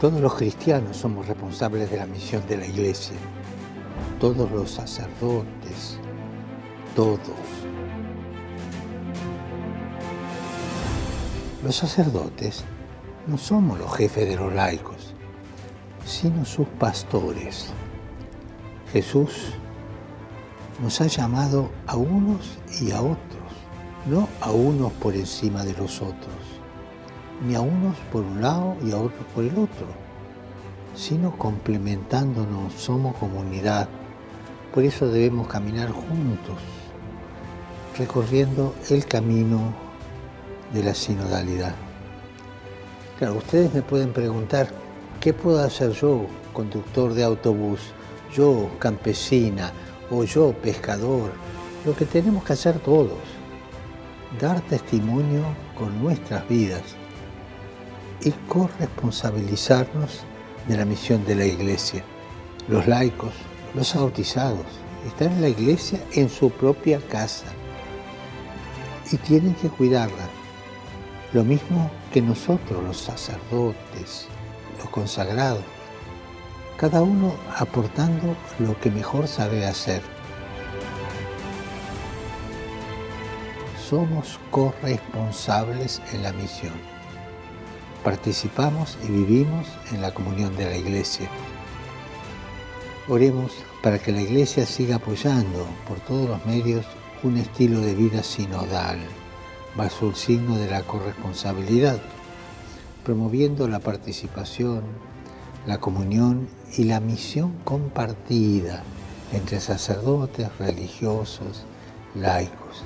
Todos los cristianos somos responsables de la misión de la Iglesia. Todos los sacerdotes, todos. Los sacerdotes no somos los jefes de los laicos, sino sus pastores. Jesús nos ha llamado a unos y a otros, no a unos por encima de los otros, ni a unos por un lado y a otros por el otro, sino complementándonos, somos comunidad. Por eso debemos caminar juntos, recorriendo el camino de la sinodalidad. Claro, ustedes me pueden preguntar, ¿qué puedo hacer yo, conductor de autobús, yo, campesina, o yo, pescador? Lo que tenemos que hacer todos, dar testimonio con nuestras vidas y corresponsabilizarnos de la misión de la Iglesia. Los laicos, los bautizados, están en la Iglesia en su propia casa y tienen que cuidarla. Lo mismo que nosotros, los sacerdotes, los consagrados, cada uno aportando lo que mejor sabe hacer. Somos corresponsables en la misión. Participamos y vivimos en la comunión de la Iglesia. Oremos para que la Iglesia siga apoyando por todos los medios un estilo de vida sinodal, bajo el signo de la corresponsabilidad, promoviendo la participación, la comunión y la misión compartida entre sacerdotes, religiosos, laicos.